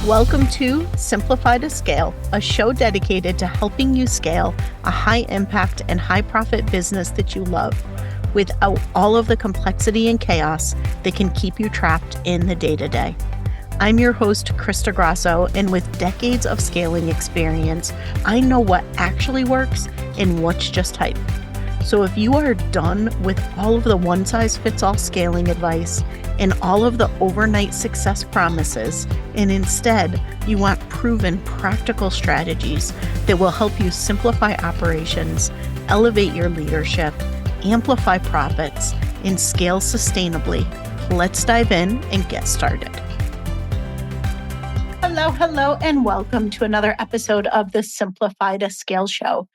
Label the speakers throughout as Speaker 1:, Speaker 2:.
Speaker 1: Welcome to Simplify to Scale, a show dedicated to helping you scale a high impact and high profit business that you love without all of the complexity and chaos that can keep you trapped in the day-to-day. I'm your host, Krista Grasso, and with decades of scaling experience, I know what actually works and what's just hype. So if you are done with all of the one-size-fits-all scaling advice and all of the overnight success promises, and instead you want proven practical strategies that will help you simplify operations, elevate your leadership, amplify profits, and scale sustainably, let's dive in and get started. Hello, and welcome to another episode of the Simplify to Scale show.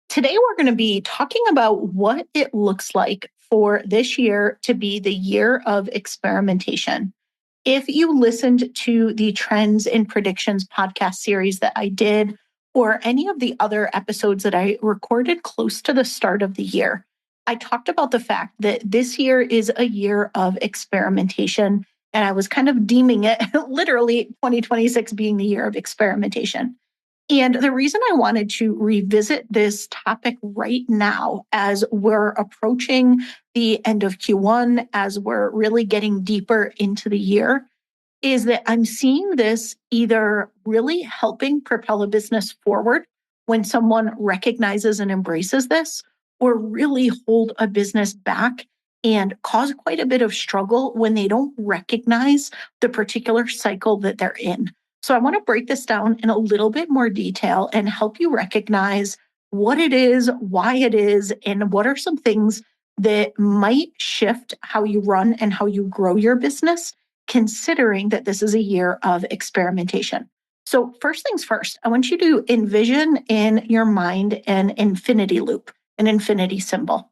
Speaker 1: Today, we're going to be talking about what it looks like for this year to be the year of experimentation. If you listened to the Trends and Predictions podcast series that I did, or any of the other episodes that I recorded close to the start of the year, I talked about the fact that this year is a year of experimentation, and I was kind of deeming it literally 2026 being the year of experimentation. And the reason I wanted to revisit this topic right now, as we're approaching the end of Q1, as we're really getting deeper into the year, is that I'm seeing this either really helping propel a business forward when someone recognizes and embraces this, or really hold a business back and cause quite a bit of struggle when they don't recognize the particular cycle that they're in. So I want to break this down in a little bit more detail and help you recognize what it is, why it is, and what are some things that might shift how you run and how you grow your business, considering that this is a year of experimentation. So first things first, I want you to envision in your mind an infinity loop, an infinity symbol.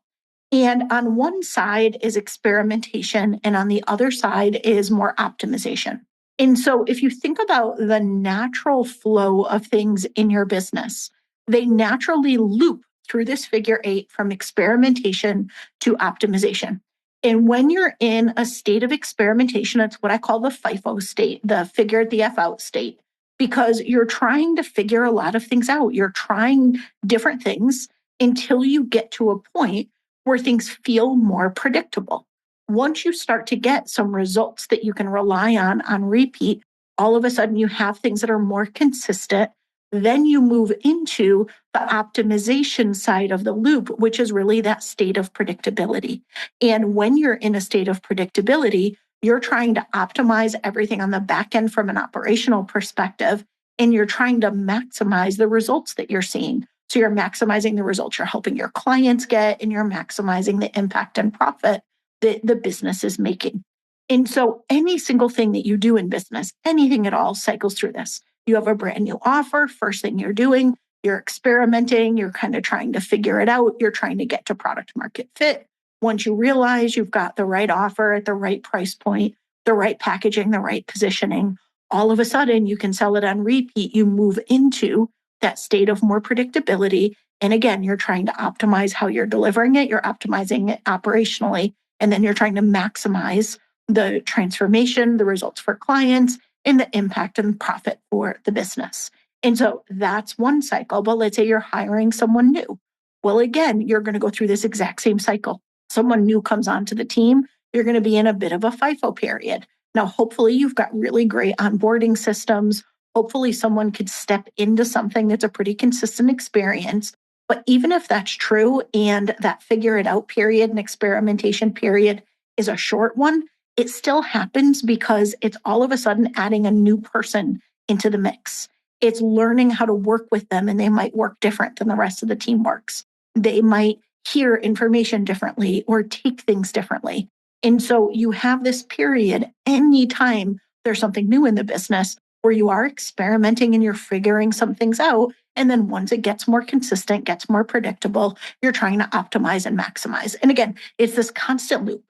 Speaker 1: And on one side is experimentation, and on the other side is more optimization. And so if you think about the natural flow of things in your business, they naturally loop through this figure 8 from experimentation to optimization. And when you're in a state of experimentation, it's what I call the FIFO state, the figure the F out state, because you're trying to figure a lot of things out. You're trying different things until you get to a point where things feel more predictable. Once you start to get some results that you can rely on repeat, all of a sudden you have things that are more consistent. Then you move into the optimization side of the loop, which is really that state of predictability. And when you're in a state of predictability, you're trying to optimize everything on the back end from an operational perspective, and you're trying to maximize the results that you're seeing. So you're maximizing the results you're helping your clients get, and you're maximizing the impact and profit that the business is making. And so any single thing that you do in business, anything at all, cycles through this. You have a brand new offer. First thing you're doing, you're experimenting. You're kind of trying to figure it out. You're trying to get to product market fit. Once you realize you've got the right offer at the right price point, the right packaging, the right positioning, all of a sudden you can sell it on repeat. You move into that state of more predictability. And again, you're trying to optimize how you're delivering it. You're optimizing it operationally. And then you're trying to maximize the transformation, the results for clients, and the impact and profit for the business. And so that's one cycle. But let's say you're hiring someone new. Well, again, you're going to go through this exact same cycle. Someone new comes onto the team. You're going to be in a bit of a FIFO period. Now, hopefully you've got really great onboarding systems. Hopefully someone could step into something that's a pretty consistent experience. But even if that's true and that figure it out period and experimentation period is a short one, it still happens because it's all of a sudden adding a new person into the mix. It's learning how to work with them, and they might work different than the rest of the team works. They might hear information differently or take things differently. And so you have this period anytime there's something new in the business where you are experimenting and you're figuring some things out. And then once it gets more consistent, gets more predictable, you're trying to optimize and maximize. And again, it's this constant loop.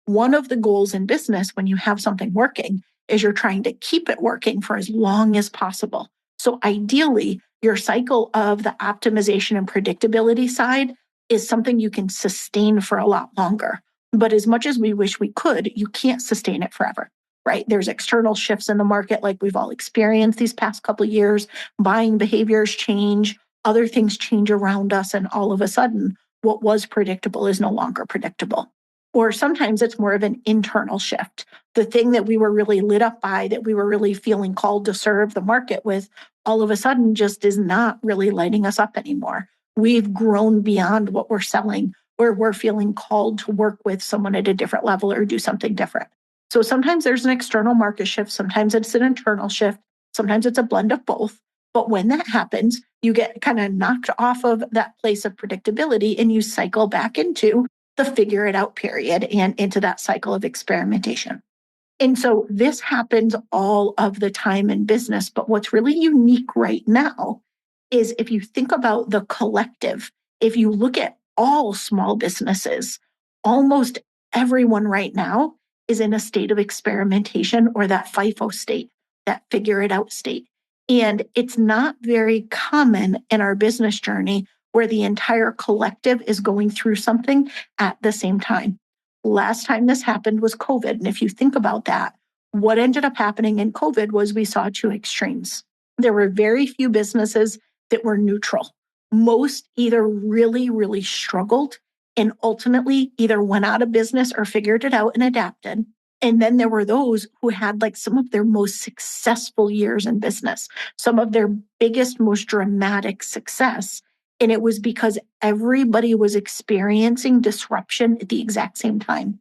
Speaker 1: One of the goals in business when you have something working is you're trying to keep it working for as long as possible. So ideally, your cycle of the optimization and predictability side is something you can sustain for a lot longer. But as much as we wish we could, you can't sustain it forever. right? There's external shifts in the market like we've all experienced these past couple of years. Buying behaviors change, other things change around us, and all of a sudden, what was predictable is no longer predictable. Or sometimes it's more of an internal shift. The thing that we were really lit up by, that we were really feeling called to serve the market with, all of a sudden just is not really lighting us up anymore. We've grown beyond what we're selling, where we're feeling called to work with someone at a different level or do something different. So sometimes there's an external market shift, sometimes it's an internal shift, sometimes it's a blend of both. But when that happens, you get kind of knocked off of that place of predictability and you cycle back into the figure it out period and into that cycle of experimentation. And so this happens all of the time in business. But what's really unique right now is if you think about the collective, if you look at all small businesses, almost everyone right now is in a state of experimentation or that FIFO state, that figure it out state. And it's not very common in our business journey where the entire collective is going through something at the same time. Last time this happened was COVID. And if you think about that, what ended up happening in COVID was we saw two extremes. There were very few businesses that were neutral. Most either really, really struggled and ultimately either went out of business or figured it out and adapted. And then there were those who had like some of their most successful years in business, some of their biggest, most dramatic success. And it was because everybody was experiencing disruption at the exact same time.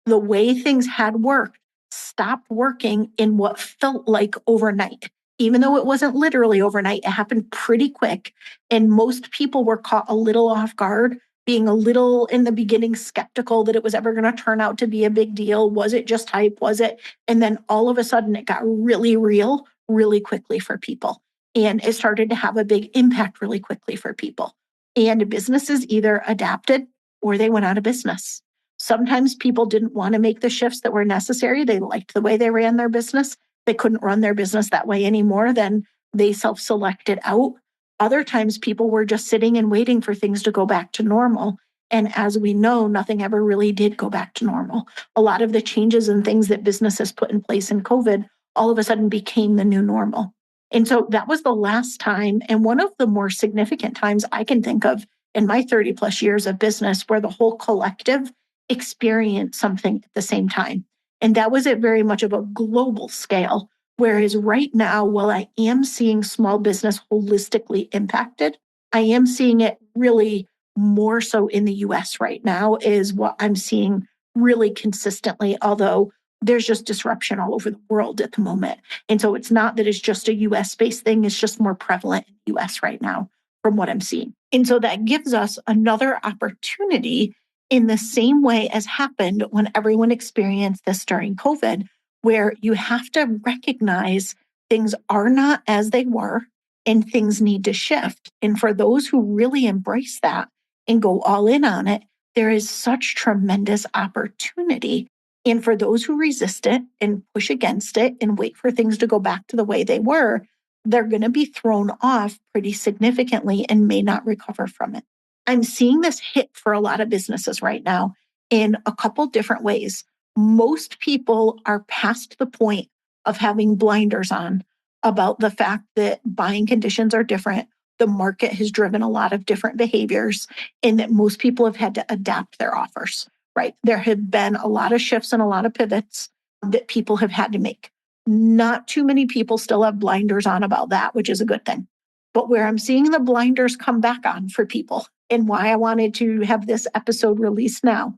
Speaker 1: The way things had worked stopped working in what felt like overnight. Even though it wasn't literally overnight, it happened pretty quick. And most people were caught a little off guard, being a little in the beginning skeptical that it was ever going to turn out to be a big deal. Was it just hype? Was it? And then all of a sudden it got really real really quickly for people. And it started to have a big impact really quickly for people. And businesses either adapted or they went out of business. Sometimes people didn't want to make the shifts that were necessary. They liked the way they ran their business. They couldn't run their business that way anymore. Then they self-selected out. Other times people were just sitting and waiting for things to go back to normal. And as we know, nothing ever really did go back to normal. A lot of the changes and things that businesses put in place in COVID all of a sudden became the new normal. And so that was the last time, and one of the more significant times I can think of in my 30 plus years of business where the whole collective experienced something at the same time. And that was at very much of a global scale. Whereas right now, while I am seeing small business holistically impacted, I am seeing it really more so in the US right now is what I'm seeing really consistently, although there's just disruption all over the world at the moment. And so it's not that it's just a US based thing, it's just more prevalent in the US right now from what I'm seeing. And so that gives us another opportunity in the same way as happened when everyone experienced this during COVID, where you have to recognize things are not as they were and things need to shift. And for those who really embrace that and go all in on it, there is such tremendous opportunity. And for those who resist it and push against it and wait for things to go back to the way they were, they're going to be thrown off pretty significantly and may not recover from it. I'm seeing this hit for a lot of businesses right now in a couple different ways. Most people are past the point of having blinders on about the fact that buying conditions are different. The market has driven a lot of different behaviors, and that most people have had to adapt their offers, right? There have been a lot of shifts and a lot of pivots that people have had to make. Not too many people still have blinders on about that, which is a good thing. But where I'm seeing the blinders come back on for people, and why I wanted to have this episode released now,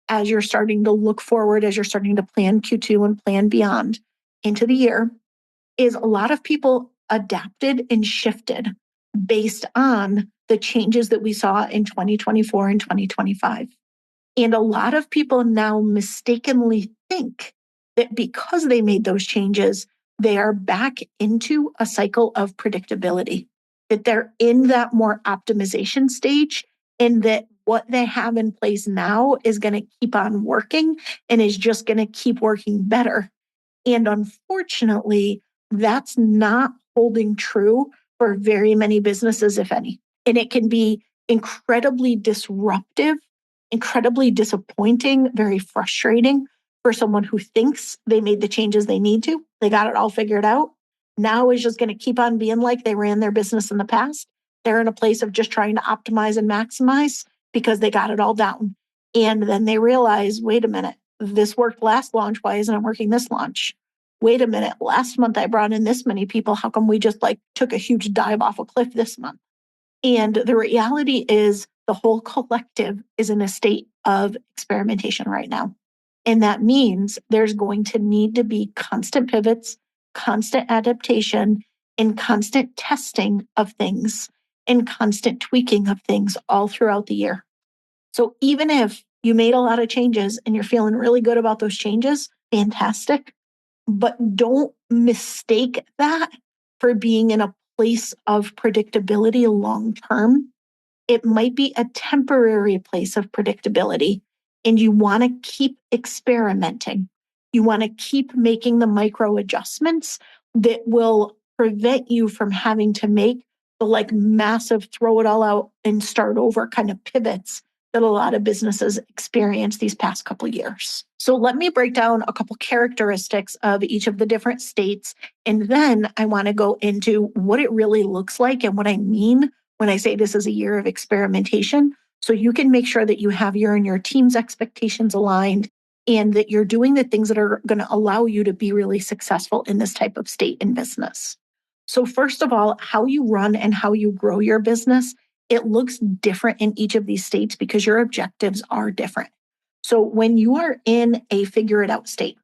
Speaker 1: as you're starting to look forward, as you're starting to plan Q2 and plan beyond into the year, is a lot of people adapted and shifted based on the changes that we saw in 2024 and 2025. And a lot of people now mistakenly think that because they made those changes, they are back into a cycle of predictability, that they're in that more optimization stage, and that what they have in place now is going to keep on working and is just going to keep working better. And unfortunately, that's not holding true for very many businesses, if any. And it can be incredibly disruptive, incredibly disappointing, very frustrating for someone who thinks they made the changes they need to, they got it all figured out, now is just going to keep on being like they ran their business in the past. They're in a place of just trying to optimize and maximize because they got it all down. And then they realize, wait a minute, this worked last launch. Why isn't it working this launch? Wait a minute, last month I brought in this many people. How come we just took a huge dive off a cliff this month? And the reality is the whole collective is in a state of experimentation right now. And that means there's going to need to be constant pivots, constant adaptation, and constant testing of things and constant tweaking of things all throughout the year. So even if you made a lot of changes and you're feeling really good about those changes, fantastic. But don't mistake that for being in a place of predictability long term. It might be a temporary place of predictability, and you want to keep experimenting. You want to keep making the micro adjustments that will prevent you from having to make the massive throw it all out and start over kind of pivots that a lot of businesses experience these past couple of years. So let me break down a couple characteristics of each of the different states. And then I want to go into what it really looks like and what I mean when I say this is a year of experimentation. So you can make sure that you have your and your team's expectations aligned and that you're doing the things that are going to allow you to be really successful in this type of state in business. So first of all, how you run and how you grow your business, it looks different in each of these states because your objectives are different. So when you are in a figure it out state,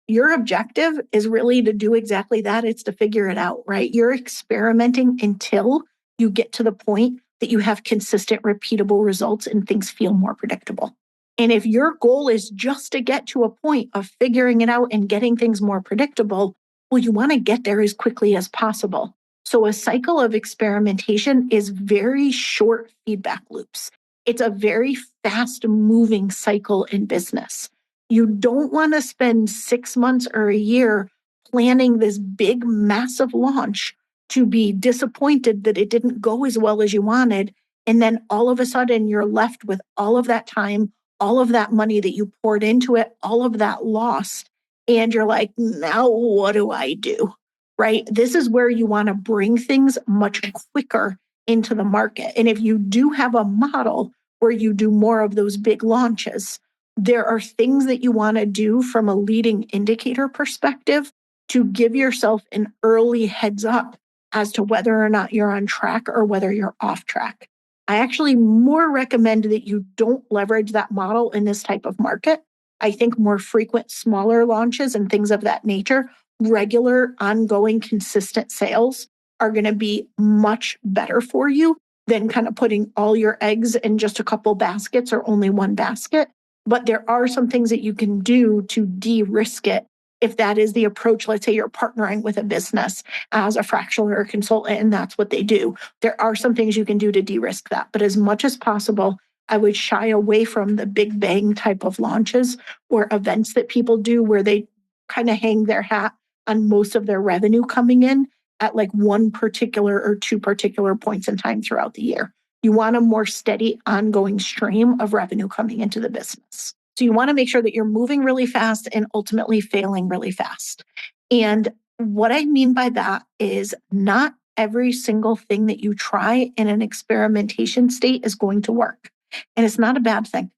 Speaker 1: your objective is really to do exactly that. It's to figure it out, right? You're experimenting until you get to the point that you have consistent, repeatable results and things feel more predictable. And if your goal is just to get to a point of figuring it out and getting things more predictable, well, you want to get there as quickly as possible. So a cycle of experimentation is very short feedback loops. It's a very fast moving cycle in business. You don't want to spend 6 months or a year planning this big, massive launch to be disappointed that it didn't go as well as you wanted. And then all of a sudden you're left with all of that time, all of that money that you poured into it, all of that lost. And you're like, now what do I do? Right? This is where you want to bring things much quicker into the market. And if you do have a model where you do more of those big launches, there are things that you want to do from a leading indicator perspective to give yourself an early heads up as to whether or not you're on track or whether you're off track. I actually more recommend that you don't leverage that model in this type of market. I think more frequent, smaller launches and things of that nature, regular, ongoing, consistent sales are going to be much better for you than kind of putting all your eggs in just a couple baskets or only one basket. But there are some things that you can do to de-risk it if that is the approach. Let's say you're partnering with a business as a fractional or a consultant, and that's what they do. There are some things you can do to de-risk that. But as much as possible, I would shy away from the big bang type of launches or events that people do where they kind of hang their hat on most of their revenue coming in at one particular or two particular points in time throughout the year. You want a more steady, ongoing stream of revenue coming into the business. So you want to make sure that you're moving really fast and ultimately failing really fast. And what I mean by that is not every single thing that you try in an experimentation state is going to work. And it's not a bad thing.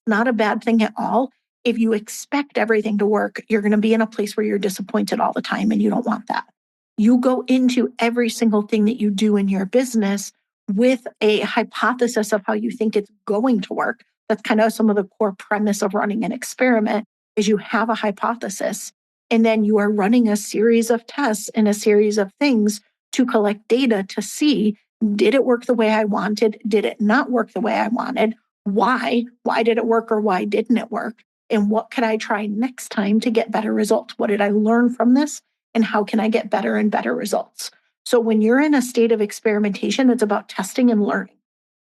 Speaker 1: Not a bad thing at all. If you expect everything to work, you're going to be in a place where you're disappointed all the time, and you don't want that. You go into every single thing that you do in your business with a hypothesis of how you think it's going to work. That's kind of some of the core premise of running an experiment is you have a hypothesis, and then you are running a series of tests and a series of things to collect data to see, did it work the way I wanted? Did it not work the way I wanted? Why? Why did it work or why didn't it work? And what could I try next time to get better results? What did I learn from this? And how can I get better and better results? So when you're in a state of experimentation, it's about testing and learning.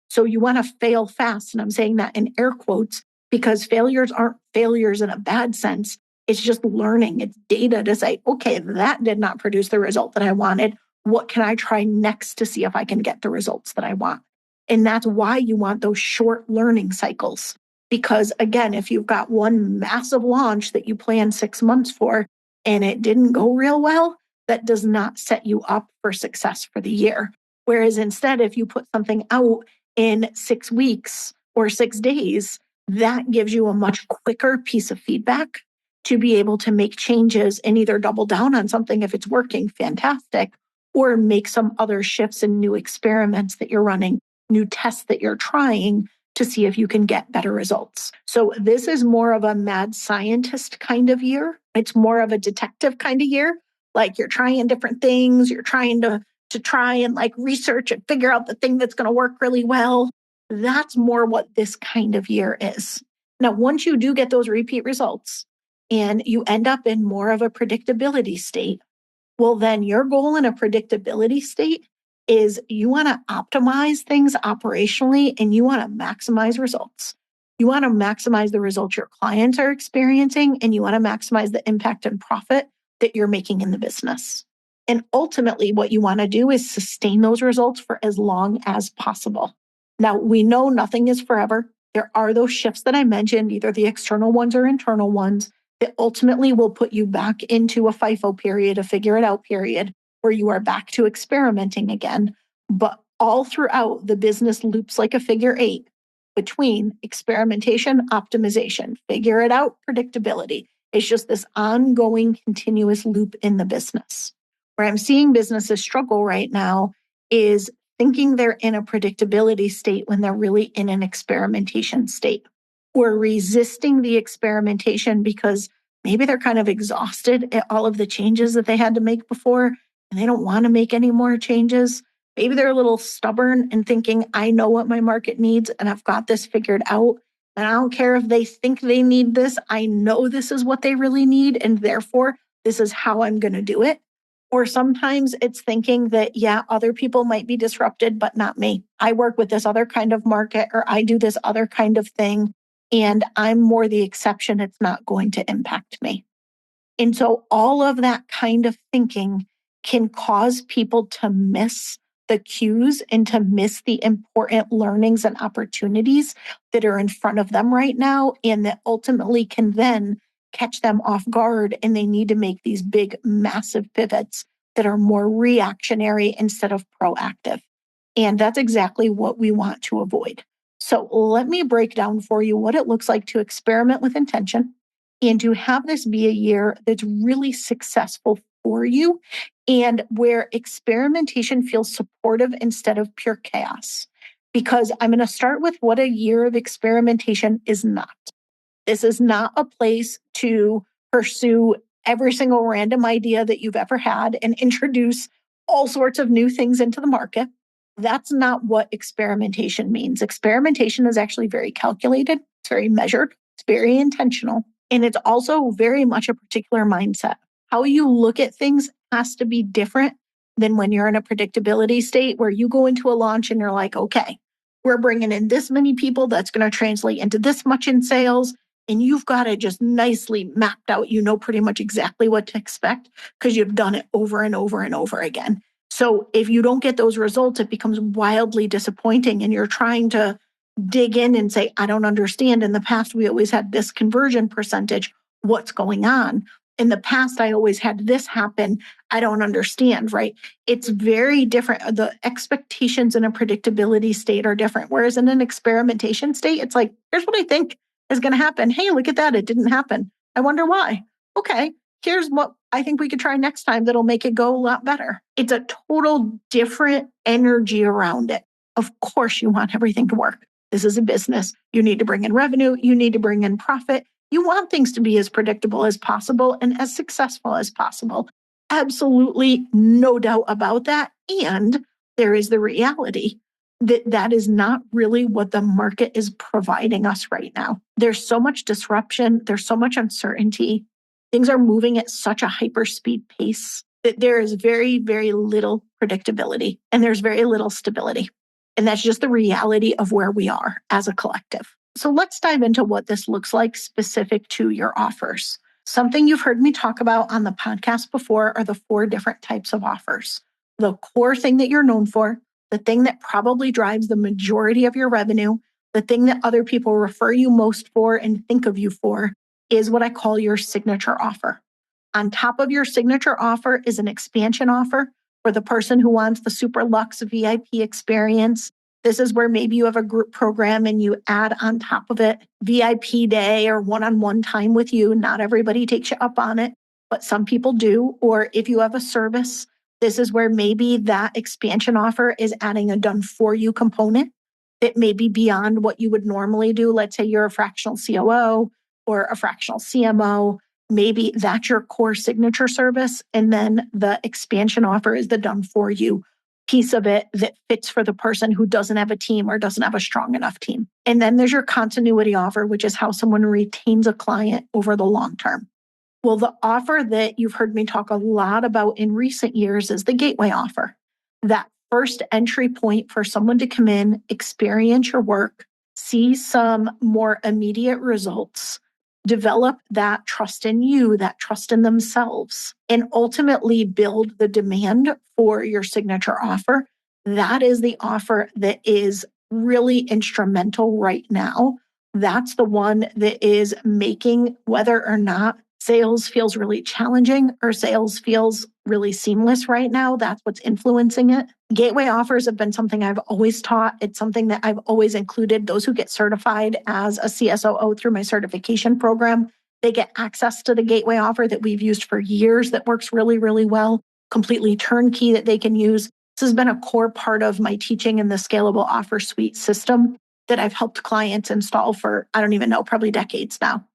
Speaker 1: So you want to fail fast. And I'm saying that in air quotes because failures aren't failures in a bad sense. It's just learning. It's data to say, okay, that did not produce the result that I wanted. What can I try next to see if I can get the results that I want? And that's why you want those short learning cycles. Because again, if you've got one massive launch that you plan 6 months for and it didn't go real well, that does not set you up for success for the year. Whereas instead, if you put something out in 6 weeks or 6 days, that gives you a much quicker piece of feedback to be able to make changes and either double down on something if it's working, fantastic, or make some other shifts and new experiments that you're running, new tests that you're trying to see if you can get better results. So this is more of a mad scientist kind of year. It's more of a detective kind of year. Like you're trying different things, you're trying to try and like research and figure out the thing that's going to work really well. That's more what this kind of year is. Now, once you do get those repeat results and you end up in more of a predictability state, well, then your goal in a predictability state is you want to optimize things operationally and you want to maximize results. You want to maximize the results your clients are experiencing and you want to maximize the impact and profit that you're making in the business. And ultimately, what you want to do is sustain those results for as long as possible. Now, we know nothing is forever. There are those shifts that I mentioned, either the external ones or internal ones, that ultimately will put you back into a FIFO period, a figure it out period, where you are back to experimenting again. But all throughout, the business loops like a figure eight between experimentation, optimization, figure it out, predictability. It's just this ongoing, continuous loop in the business. Where I'm seeing businesses struggle right now is thinking they're in a predictability state when they're really in an experimentation state. Or resisting the experimentation because maybe they're kind of exhausted at all of the changes that they had to make before and they don't want to make any more changes. Maybe they're a little stubborn and thinking, I know what my market needs and I've got this figured out. And I don't care if they think they need this. I know this is what they really need. And therefore, this is how I'm going to do it. Or sometimes it's thinking that, yeah, other people might be disrupted, but not me. I work with this other kind of market or I do this other kind of thing. And I'm more the exception. It's not going to impact me. And so all of that kind of thinking can cause people to miss the cues and to miss the important learnings and opportunities that are in front of them right now. And that ultimately can then catch them off guard. And they need to make these big, massive pivots that are more reactionary instead of proactive. And that's exactly what we want to avoid. So let me break down for you what it looks like to experiment with intention and to have this be a year that's really successful for you and where experimentation feels supportive instead of pure chaos. Because I'm going to start with what a year of experimentation is not. This is not a place to pursue every single random idea that you've ever had and introduce all sorts of new things into the market. That's not what experimentation means. Experimentation is actually very calculated, it's very measured, it's very intentional, and it's also very much a particular mindset. How you look at things has to be different than when you're in a predictability state where you go into a launch and you're like, okay, we're bringing in this many people that's going to translate into this much in sales. And you've got it just nicely mapped out. You know pretty much exactly what to expect because you've done it over and over and over again. So if you don't get those results, it becomes wildly disappointing and you're trying to dig in and say, I don't understand. In the past, we always had this conversion percentage. What's going on? In the past, I always had this happen. I don't understand, right? It's very different. The expectations in a predictability state are different. Whereas in an experimentation state, it's like, here's what I think is going to happen. Hey, look at that. It didn't happen. I wonder why. Okay, here's what I think we could try next time that'll make it go a lot better. It's a total different energy around it. Of course, you want everything to work. This is a business. You need to bring in revenue. You need to bring in profit. You want things to be as predictable as possible and as successful as possible. Absolutely no doubt about that. And there is the reality that that is not really what the market is providing us right now. There's so much disruption. There's so much uncertainty. Things are moving at such a hyperspeed pace that there is very, very little predictability and there's very little stability. And that's just the reality of where we are as a collective. So let's dive into what this looks like specific to your offers. Something you've heard me talk about on the podcast before are the 4 different types of offers. The core thing that you're known for, the thing that probably drives the majority of your revenue, the thing that other people refer you most for and think of you for is what I call your signature offer. On top of your signature offer is an expansion offer for the person who wants the super luxe VIP experience. This is where maybe you have a group program and you add on top of it VIP day or one-on-one time with you. Not everybody takes you up on it, but some people do. Or if you have a service, this is where maybe that expansion offer is adding a done for you component that may be beyond what you would normally do. Let's say you're a fractional COO or a fractional CMO. Maybe that's your core signature service. And then the expansion offer is the done for you piece of it that fits for the person who doesn't have a team or doesn't have a strong enough team. And then there's your continuity offer, which is how someone retains a client over the long term. Well, the offer that you've heard me talk a lot about in recent years is the gateway offer. That first entry point for someone to come in, experience your work, see some more immediate results, develop that trust in you, that trust in themselves, and ultimately build the demand for your signature offer. That is the offer that is really instrumental right now. That's the one that is making whether or not sales feels really challenging or sales feels really seamless right now. That's what's influencing it. Gateway offers have been something I've always taught. It's something that I've always included. Those who get certified as a CSOO through my certification program, they get access to the gateway offer that we've used for years that works really, really well, completely turnkey that they can use. This has been a core part of my teaching in the scalable offer suite system that I've helped clients install for, I don't even know, probably decades now.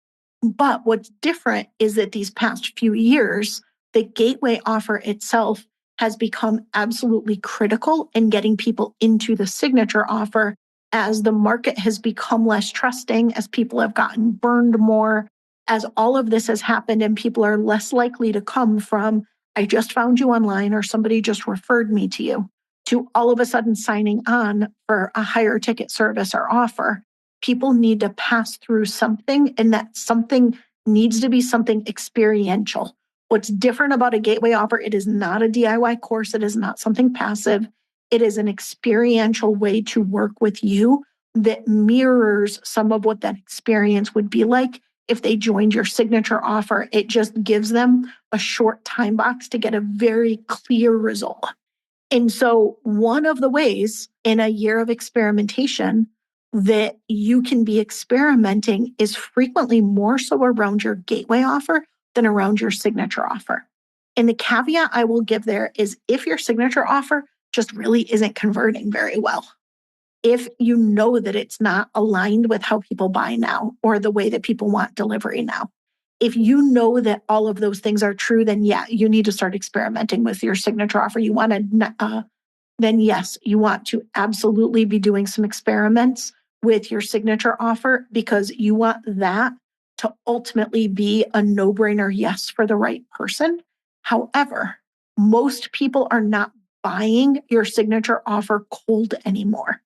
Speaker 1: But what's different is that these past few years, the gateway offer itself has become absolutely critical in getting people into the signature offer as the market has become less trusting, as people have gotten burned more, as all of this has happened and people are less likely to come from, I just found you online or somebody just referred me to you, to all of a sudden signing on for a higher ticket service or offer. People need to pass through something, and that something needs to be something experiential. What's different about a gateway offer, it is not a DIY course. It is not something passive. It is an experiential way to work with you that mirrors some of what that experience would be like if they joined your signature offer. It just gives them a short time box to get a very clear result. And so one of the ways in a year of experimentation that you can be experimenting is frequently more so around your gateway offer than around your signature offer. And the caveat I will give there is if your signature offer just really isn't converting very well, if you know that it's not aligned with how people buy now or the way that people want delivery now, if you know that all of those things are true, then yeah, you need to start experimenting with your signature offer. You want to, then yes, you want to absolutely be doing some experiments with your signature offer because you want that to ultimately be a no-brainer yes for the right person. However, most people are not buying your signature offer cold anymore.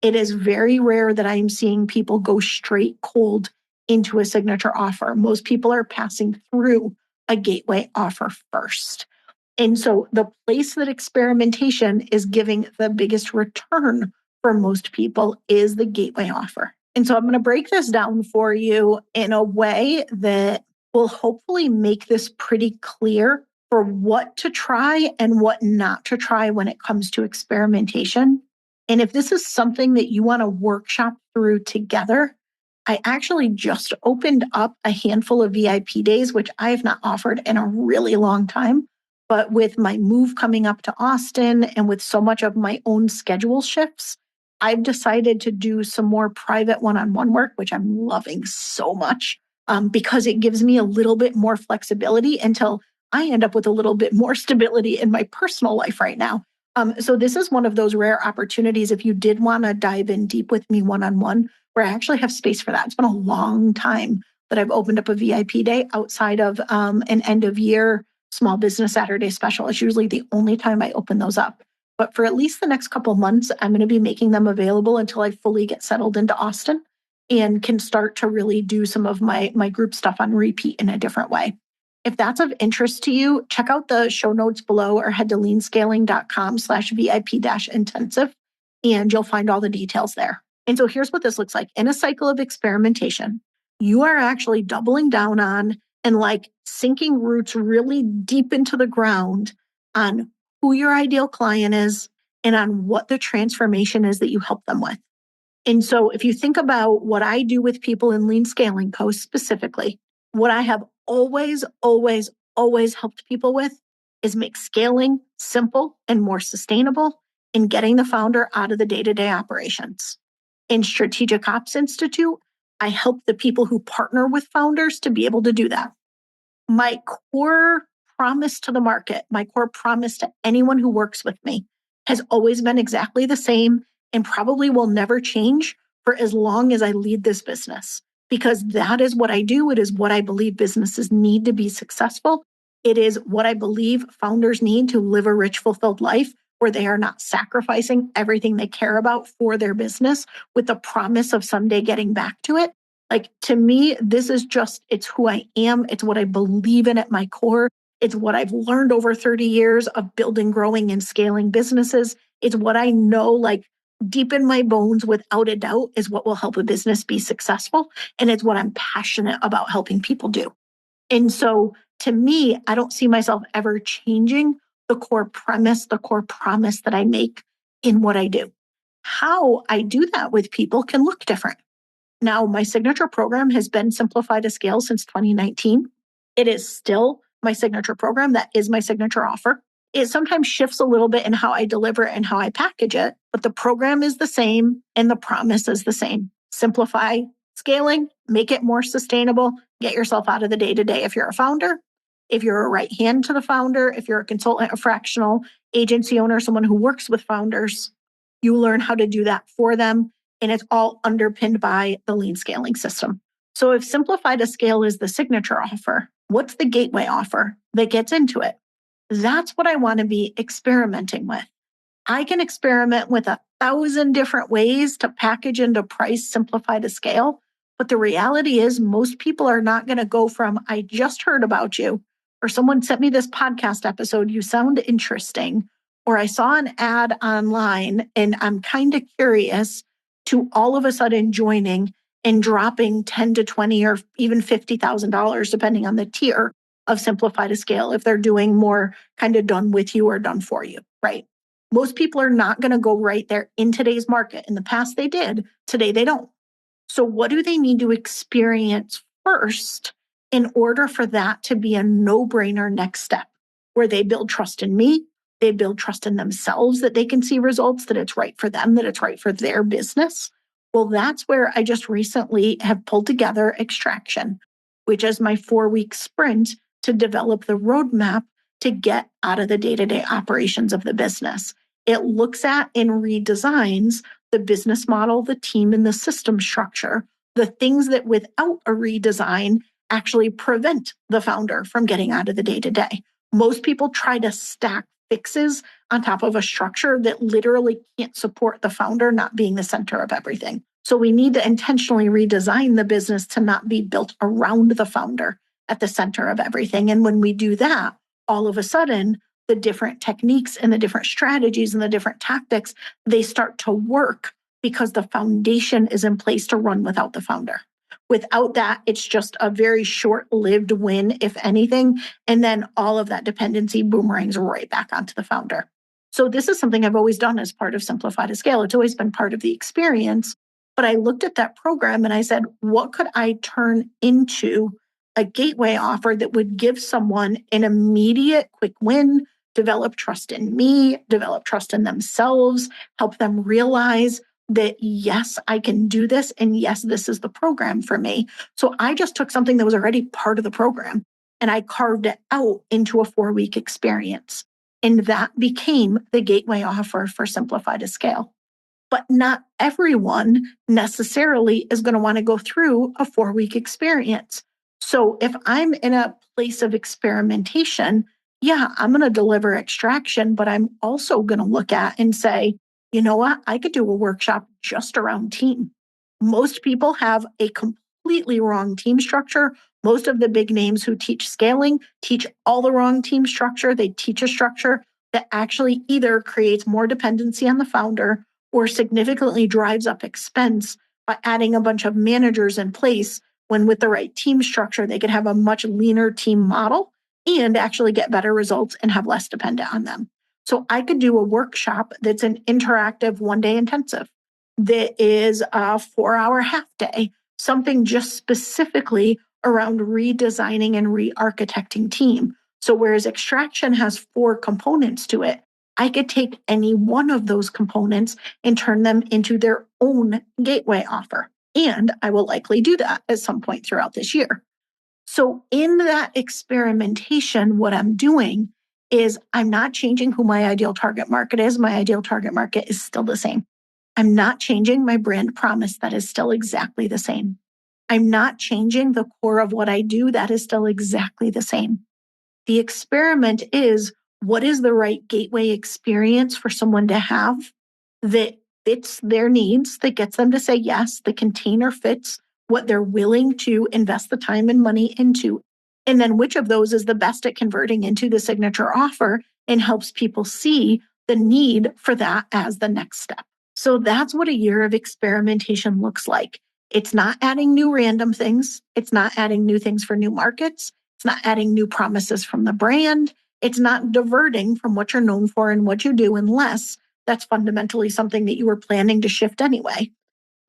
Speaker 1: It is very rare that I'm seeing people go straight cold into a signature offer. Most people are passing through a gateway offer first. And so the place that experimentation is giving the biggest return for most people is the gateway offer. And so I'm going to break this down for you in a way that will hopefully make this pretty clear for what to try and what not to try when it comes to experimentation. And if this is something that you want to workshop through together, I actually just opened up a handful of VIP days, which I have not offered in a really long time. But with my move coming up to Austin and with so much of my own schedule shifts, I've decided to do some more private one-on-one work, which I'm loving so much because it gives me a little bit more flexibility until I end up with a little bit more stability in my personal life right now. So this is one of those rare opportunities if you did want to dive in deep with me one-on-one, where I actually have space for that. It's been a long time that I've opened up a VIP day outside of an end of year small business Saturday special. It's usually the only time I open those up. But for at least the next couple of months, I'm going to be making them available until I fully get settled into Austin and can start to really do some of my group stuff on repeat in a different way. If that's of interest to you, check out the show notes below or head to leanscaling.com/VIP-intensive, and you'll find all the details there. And so here's what this looks like. In a cycle of experimentation, you are actually doubling down on and like sinking roots really deep into the ground on who your ideal client is and on what the transformation is that you help them with. And so if you think about what I do with people in Lean Scaling Co. specifically, what I have always, always, always helped people with is make scaling simple and more sustainable in getting the founder out of the day-to-day operations. In Strategic Ops Institute, I help the people who partner with founders to be able to do that. My core promise to the market, my core promise to anyone who works with me has always been exactly the same and probably will never change for as long as I lead this business, because that is what I do. It is what I believe businesses need to be successful. It is what I believe founders need to live a rich, fulfilled life where they are not sacrificing everything they care about for their business with the promise of someday getting back to it. Like, to me, this is just, it's who I am. It's what I believe in at my core. It's what I've learned over 30 years of building, growing, and scaling businesses. It's what I know, like deep in my bones, without a doubt, is what will help a business be successful. And it's what I'm passionate about helping people do. And so to me, I don't see myself ever changing the core premise, the core promise that I make in what I do. How I do that with people can look different. Now, my signature program has been Simplify to Scale since 2019. It is still my signature program. That is my signature offer. It sometimes shifts a little bit in how I deliver it and how I package it, but the program is the same and the promise is the same. Simplify scaling, make it more sustainable, get yourself out of the day-to-day if you're a founder, if you're a right hand to the founder, if you're a consultant, a fractional agency owner, someone who works with founders, you learn how to do that for them. And it's all underpinned by the lean scaling system. So if Simplify to Scale is the signature offer, what's the gateway offer that gets into it? That's what I want to be experimenting with. I can experiment with 1,000 different ways to package and to price Simplify to Scale. But the reality is most people are not going to go from, I just heard about you, or someone sent me this podcast episode, you sound interesting, or I saw an ad online and I'm kind of curious, to all of a sudden joining and dropping 10 to 20 or even $50,000, depending on the tier of Simplify to Scale, if they're doing more kind of done with you or done for you, right? Most people are not going to go right there in today's market. In the past, they did. Today, they don't. So what do they need to experience first in order for that to be a no-brainer next step, where they build trust in me, they build trust in themselves that they can see results, that it's right for them, that it's right for their business? Well, that's where I just recently have pulled together Extraction, which is my 4-week sprint to develop the roadmap to get out of the day-to-day operations of the business. It looks at and redesigns the business model, the team, and the system structure, the things that without a redesign actually prevent the founder from getting out of the day-to-day. Most people try to stack fixes on top of a structure that literally can't support the founder not being the center of everything. So we need to intentionally redesign the business to not be built around the founder at the center of everything. And when we do that, all of a sudden, the different techniques and the different strategies and the different tactics, they start to work because the foundation is in place to run without the founder. Without that, it's just a very short-lived win, if anything. And then all of that dependency boomerangs right back onto the founder. So this is something I've always done as part of Simplify to Scale. It's always been part of the experience. But I looked at that program and I said, what could I turn into a gateway offer that would give someone an immediate quick win, develop trust in me, develop trust in themselves, help them realize that, yes, I can do this. And yes, this is the program for me. So I just took something that was already part of the program and I carved it out into a 4-week experience. And that became the gateway offer for Simplify to Scale. But not everyone necessarily is going to want to go through a 4-week experience. So if I'm in a place of experimentation, yeah, I'm going to deliver Extraction, but I'm also going to look at and say, you know what? I could do a workshop just around team. Most people have a completely wrong team structure. Most of the big names who teach scaling teach all the wrong team structure. They teach a structure that actually either creates more dependency on the founder or significantly drives up expense by adding a bunch of managers in place when with the right team structure, they could have a much leaner team model and actually get better results and have less dependent on them. So I could do a workshop that's an interactive one-day intensive that is a 4-hour half day, something just specifically around redesigning and re-architecting team. So whereas extraction has 4 components to it, I could take any one of those components and turn them into their own gateway offer. And I will likely do that at some point throughout this year. So in that experimentation, what I'm doing is I'm not changing who my ideal target market is. My ideal target market is still the same. I'm not changing my brand promise. That is still exactly the same. I'm not changing the core of what I do. That is still exactly the same. The experiment is, what is the right gateway experience for someone to have that fits their needs, that gets them to say yes, the container fits what they're willing to invest the time and money into. And then which of those is the best at converting into the signature offer and helps people see the need for that as the next step. So that's what a year of experimentation looks like. It's not adding new random things. It's not adding new things for new markets. It's not adding new promises from the brand. It's not diverting from what you're known for and what you do, unless that's fundamentally something that you were planning to shift anyway.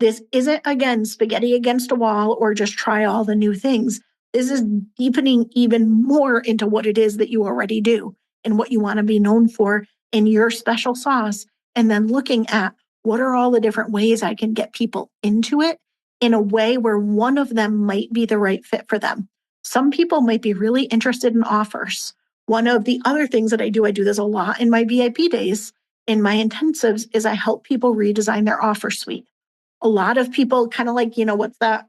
Speaker 1: This isn't, again, spaghetti against a wall or just try all the new things. This is deepening even more into what it is that you already do and what you want to be known for in your special sauce. And then looking at what are all the different ways I can get people into it in a way where one of them might be the right fit for them. Some people might be really interested in offers. One of the other things that I do this a lot in my VIP days, in my intensives, is I help people redesign their offer suite. A lot of people kind of like, what's that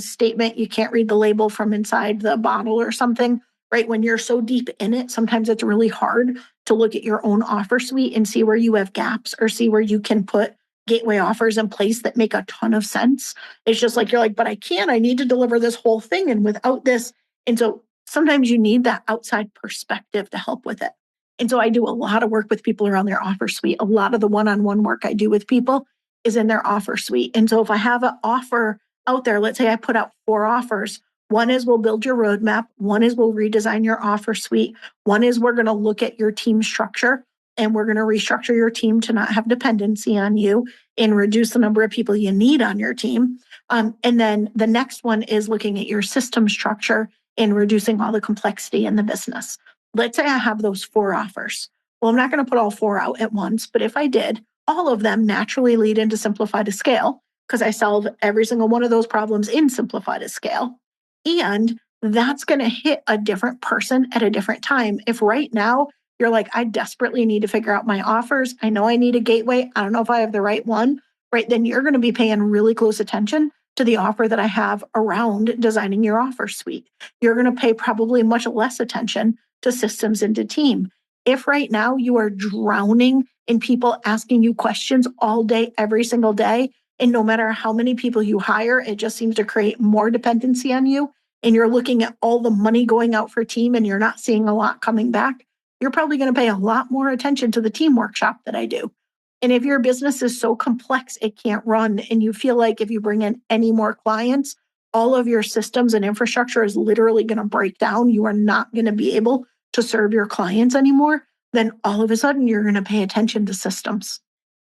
Speaker 1: statement? You can't read the label from inside the bottle or something, right? When you're so deep in it, sometimes it's really hard to look at your own offer suite and see where you have gaps or see where you can put gateway offers in place that make a ton of sense. It's just like, you're like, but I need to deliver this whole thing. And without this, and so sometimes you need that outside perspective to help with it. And so I do a lot of work with people around their offer suite. A lot of the one-on-one work I do with people is in their offer suite. And so if I have an offer out there, let's say I put out 4 offers. One is we'll build your roadmap. One is we'll redesign your offer suite. One is we're going to look at your team structure and we're going to restructure your team to not have dependency on you and reduce the number of people you need on your team. And then the next one is looking at your system structure and reducing all the complexity in the business. Let's say I have those 4 offers. Well, I'm not going to put all 4 out at once, but if I did, all of them naturally lead into Simplify to Scale because I solve every single one of those problems in Simplify to Scale. And that's going to hit a different person at a different time. If right now you're like, I desperately need to figure out my offers, I know I need a gateway, I don't know if I have the right one, right? Then you're going to be paying really close attention to the offer that I have around designing your offer suite. You're going to pay probably much less attention to systems and to team. If right now you are drowning in people asking you questions all day, every single day, and no matter how many people you hire, it just seems to create more dependency on you, and you're looking at all the money going out for team and you're not seeing a lot coming back, you're probably going to pay a lot more attention to the team workshop that I do. And if your business is so complex it can't run, and you feel like if you bring in any more clients, all of your systems and infrastructure is literally going to break down, you are not going to be able to serve your clients anymore, then all of a sudden you're going to pay attention to systems.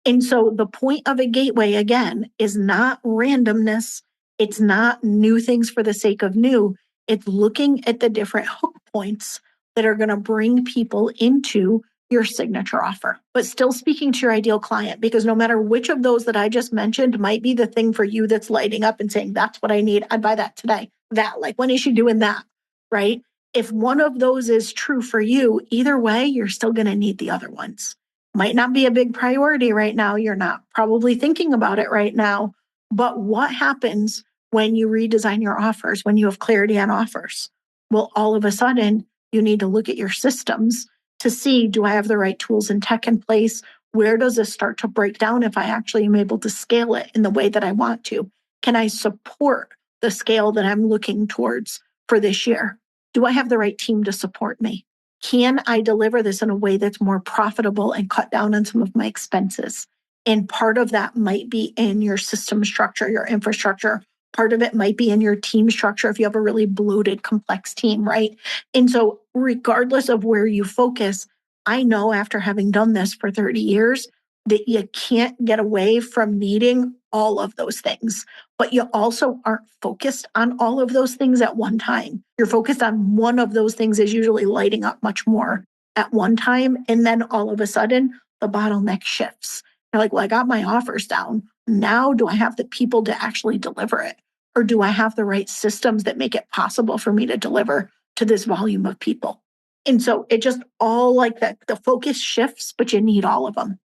Speaker 1: And so the point of a gateway, again, is not randomness. It's not new things for the sake of new. It's looking at the different hook points that are going to bring people into your signature offer, but still speaking to your ideal client, because no matter which of those that I just mentioned might be the thing for you that's lighting up and saying, that's what I need. I'd buy that today. That, like, when is she doing that? Right? If one of those is true for you, either way, you're still going to need the other ones. Might not be a big priority right now. You're not probably thinking about it right now. But what happens when you redesign your offers, when you have clarity on offers? Well, all of a sudden, you need to look at your systems to see, do I have the right tools and tech in place? Where does this start to break down if I actually am able to scale it in the way that I want to? Can I support the scale that I'm looking towards for this year? Do I have the right team to support me? Can I deliver this in a way that's more profitable and cut down on some of my expenses? And part of that might be in your system structure, your infrastructure. Part of it might be in your team structure if you have a really bloated, complex team, right? And so, regardless of where you focus, I know after having done this for 30 years that you can't get away from needing all of those things, but you also aren't focused on all of those things at one time. You're focused on one of those things is usually lighting up much more at one time. And then all of a sudden, the bottleneck shifts. You're like, well, I got my offers down. Now do I have the people to actually deliver it? Or do I have the right systems that make it possible for me to deliver to this volume of people? And so it just all like that, the focus shifts, but you need all of them.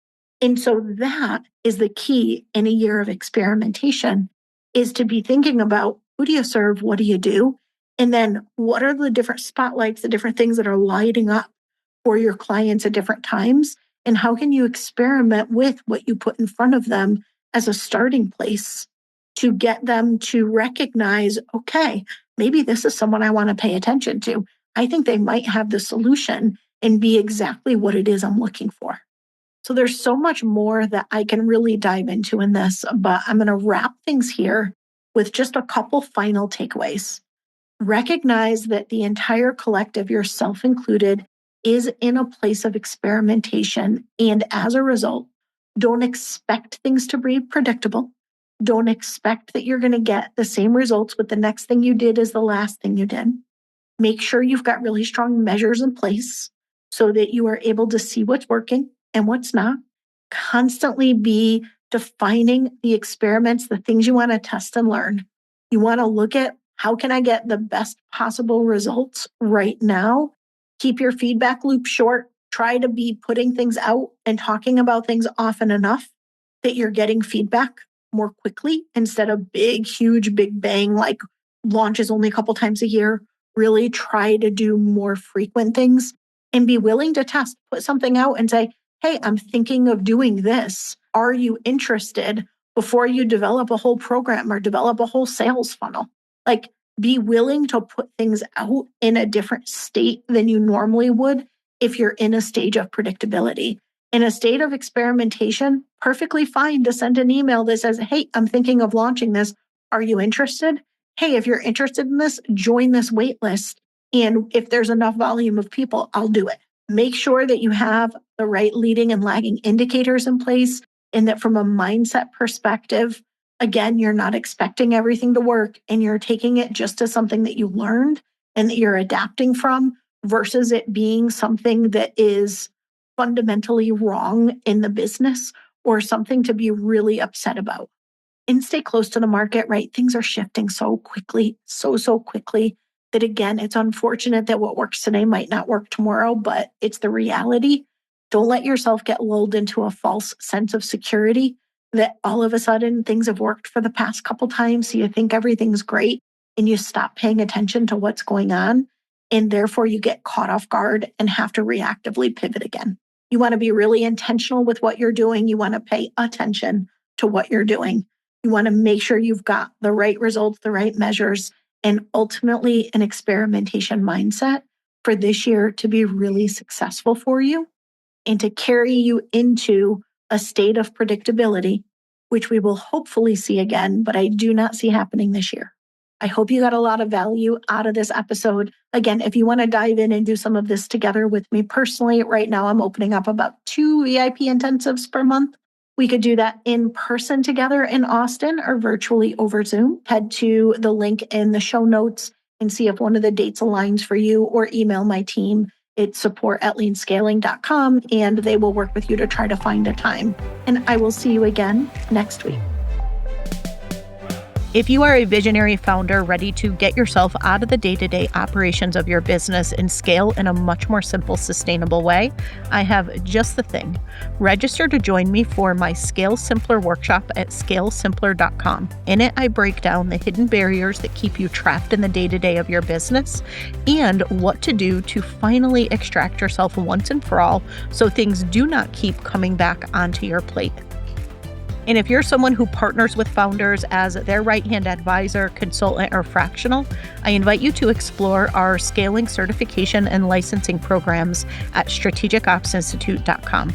Speaker 1: And so that is the key in a year of experimentation, is to be thinking about who do you serve? What do you do? And then what are the different spotlights, the different things that are lighting up for your clients at different times? And how can you experiment with what you put in front of them as a starting place to get them to recognize, okay, maybe this is someone I want to pay attention to. I think they might have the solution and be exactly what it is I'm looking for. So there's so much more that I can really dive into in this, but I'm going to wrap things here with just a couple final takeaways. Recognize that the entire collective, yourself included, is in a place of experimentation. And as a result, don't expect things to be predictable. Don't expect that you're going to get the same results with the next thing you did as the last thing you did. Make sure you've got really strong measures in place so that you are able to see what's working and what's not. Constantly be defining the experiments, the things you want to test and learn. You want to look at how can I get the best possible results right now? Keep your feedback loop short. Try to be putting things out and talking about things often enough that you're getting feedback more quickly instead of big, huge, big bang, like launches only a couple times a year. Really try to do more frequent things and be willing to test. Put something out and say, hey, I'm thinking of doing this. Are you interested? Before you develop a whole program or develop a whole sales funnel? Like, be willing to put things out in a different state than you normally would if you're in a stage of predictability. In a state of experimentation, perfectly fine to send an email that says, hey, I'm thinking of launching this. Are you interested? Hey, if you're interested in this, join this wait list. And if there's enough volume of people, I'll do it. Make sure that you have the right leading and lagging indicators in place, and that from a mindset perspective, again, you're not expecting everything to work and you're taking it just as something that you learned and that you're adapting from versus it being something that is fundamentally wrong in the business or something to be really upset about. And stay close to the market, right? Things are shifting so quickly, so quickly that again, it's unfortunate that what works today might not work tomorrow, but it's the reality. Don't let yourself get lulled into a false sense of security that all of a sudden things have worked for the past couple times. So you think everything's great and you stop paying attention to what's going on. And therefore you get caught off guard and have to reactively pivot again. You want to be really intentional with what you're doing. You want to pay attention to what you're doing. You want to make sure you've got the right results, the right measures, and ultimately an experimentation mindset for this year to be really successful for you and to carry you into a state of predictability, which we will hopefully see again, but I do not see happening this year. I hope you got a lot of value out of this episode. Again, if you want to dive in and do some of this together with me personally, right now I'm opening up about 2 VIP intensives per month. We could do that in person together in Austin or virtually over Zoom. Head to the link in the show notes and see if one of the dates aligns for you, or email my team. It's support@leanscaling.com and they will work with you to try to find a time. And I will see you again next week.
Speaker 2: If you are a visionary founder ready to get yourself out of the day-to-day operations of your business and scale in a much more simple, sustainable way, I have just the thing. Register to join me for my Scale Simpler workshop at scalesimpler.com. In it, I break down the hidden barriers that keep you trapped in the day-to-day of your business and what to do to finally extract yourself once and for all so things do not keep coming back onto your plate. And if you're someone who partners with founders as their right-hand advisor, consultant, or fractional, I invite you to explore our scaling certification and licensing programs at strategicopsinstitute.com.